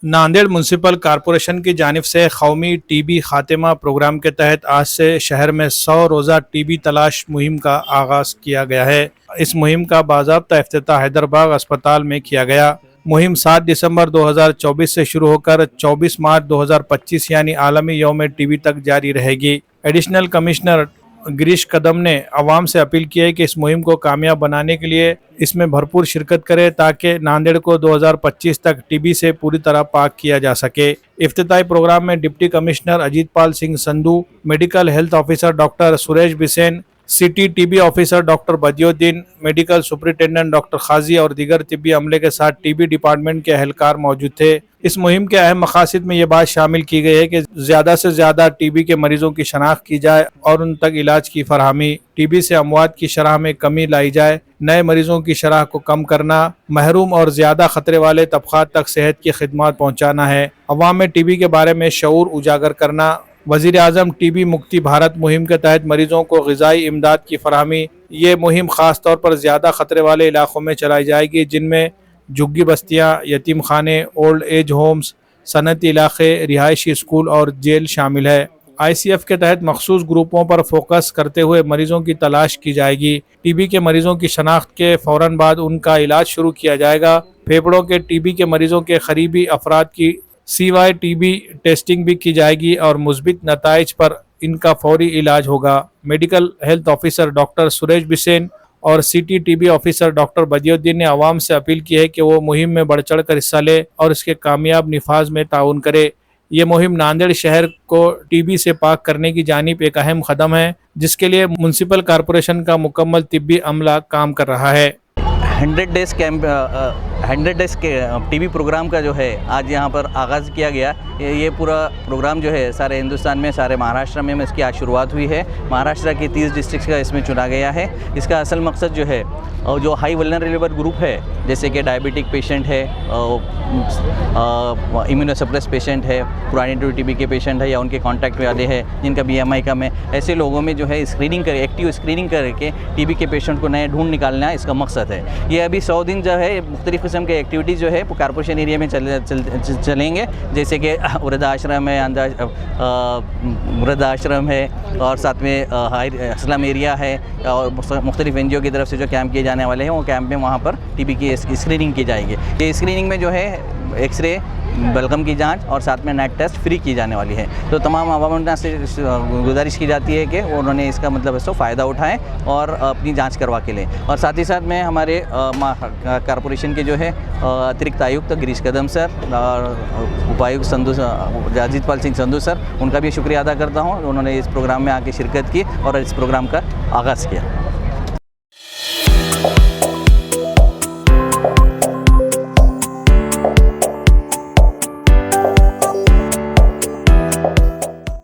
Nanded municipal corporation की जानिब से कौमी टीबी खात्मा प्रोग्राम के तहत आज से शहर में 100 रोज़ा टीबी तलाश मुहिम का आगाज़ किया गया है। इस मुहिम का बाज़ाब्ता इफ्तिताह हैदराबाद अस्पताल में किया गया। मुहिम 7 दिसंबर 2024 से शुरू होकर 24 मार्च 2025 यानी आलमी यौम टीबी तक जारी रहेगी। एडिशनल कमिश्नर गिरीश कदम ने अवाम से अपील की है कि इस मुहिम को कामयाब बनाने के लिए इसमें भरपूर शिरकत करें ताकि नांदेड़ को 2025 तक टीबी से पूरी तरह पाक किया जा सके। इफ्तिताही प्रोग्राम में deputy commissioner Ajit Pal Singh Sandhu, medical health officer doctor Suresh Bisen, city TB officer doctor Badiuddin, medical superintendent doctor Khaji और दीगर तिब्बी अमले के साथ टीबी डिपार्टमेंट के अहलकार मौजूद थे। इस मुहिम के अहम मकासद में ये बात शामिल की गई है कि ज़्यादा से ज़्यादा टीबी के मरीजों की शनाख्त की जाए और उन तक इलाज की फरहमी, टीबी से अमवात की शरह में कमी लाई जाए, नए मरीजों की शरह को कम करना, महरूम और ज़्यादा खतरे वाले तबक़ात तक सेहत की खिदमत पहुँचाना है, अवाम में टीबी के बारे में शऊर उजागर करना। वज़ीर आज़म टीबी मुक्ति भारत मुहिम के तहत मरीजों को ग़िज़ाई इमदाद की फरहमी। ये मुहिम ख़ास तौर पर ज़्यादा ख़तरे वाले इलाक़ों में चलाई जाएगी जिनमें झुग्गी बस्तियाँ, यतीम खाने, ओल्ड एज होम्स, सनती इलाक़े, रिहायशी स्कूल और जेल शामिल है। ICF के तहत मखसूस ग्रुपों पर फोकस करते हुए मरीजों की तलाश की जाएगी। टीबी के मरीजों की शनाख्त के फ़ौरन बाद उनका इलाज शुरू किया जाएगा। फेफड़ों के टीबी के मरीजों के करीबी अफराद की CY-TB टेस्टिंग भी की जाएगी और मुस्बित नताइज पर इनका फौरी इलाज होगा। Medical health officer doctor Suresh Bisen और सिटी टीबी ऑफिसर डॉक्टर बदियुद्दीन ने आवाम से अपील की है कि वो मुहिम में बढ़ चढ़ कर हिस्सा ले और इसके कामयाब निफाज में ताउन करे। ये मुहिम नांदेड़ शहर को टीबी से पाक करने की जानिब एक अहम कदम है जिसके लिए म्युनिसिपल कॉरपोरेशन का मुकम्मल तिब्बी अमला काम कर रहा है। 100 डेज़ कैंप 100 डेज़ के टीबी प्रोग्राम का जो है आज यहाँ पर आगाज़ किया गया। ये पूरा प्रोग्राम जो है सारे हिंदुस्तान में, सारे महाराष्ट्र में इसकी आज शुरुआत हुई है। महाराष्ट्र की 30 डिस्ट्रिक्ट का इसमें चुना गया है। इसका असल मकसद जो है जो हाई वल्नरेबल ग्रुप है जैसे कि डायबिटिक पेशेंट है, इम्यूनोसप्रेस पेशेंट है, पुरानी टीबी के पेशेंट है या उनके कॉन्टैक्ट वाले हैं जिनका BMI कम है, ऐसे लोगों में जो है स्क्रीनिंग कर एक्टिव स्क्रीनिंग करके टीबी के पेशेंट को नए ढूंढ निकालना इसका मकसद है। ये अभी 100 दिन जो है मुख्तलिफ़ किस्म के एक्टिविटीज़ जो है कॉरपोरेशन एरिया में चलेंगे जैसे कि वृद्धाश्रम है, वृद्धाश्रम है और साथ में हाई स्लम एरिया है और मुख्तलिफ NGO की तरफ से जो कैंप किए जाने वाले हैं वो कैंप में वहाँ पर टीबी की स्क्रीनिंग की जाएगी। ये स्क्रीनिंग में जो है एक्सरे, बलगम की जांच और साथ में नेट टेस्ट फ्री की जाने वाली है। तो तमाम आवाम से गुजारिश की जाती है कि उन्होंने इसका मतलब इसको फ़ायदा उठाएं और अपनी जांच करवा के लें। और साथ ही साथ में हमारे कॉरपोरेशन के जो है अतिरिक्त आयुक्त गिरीश कदम सर और उपायुक्त अजीत पाल सिंह संधू सर, उनका भी शुक्रिया अदा करता हूँ। उन्होंने इस प्रोग्राम में आके शिरकत की और इस प्रोग्राम का आगाज़ किया।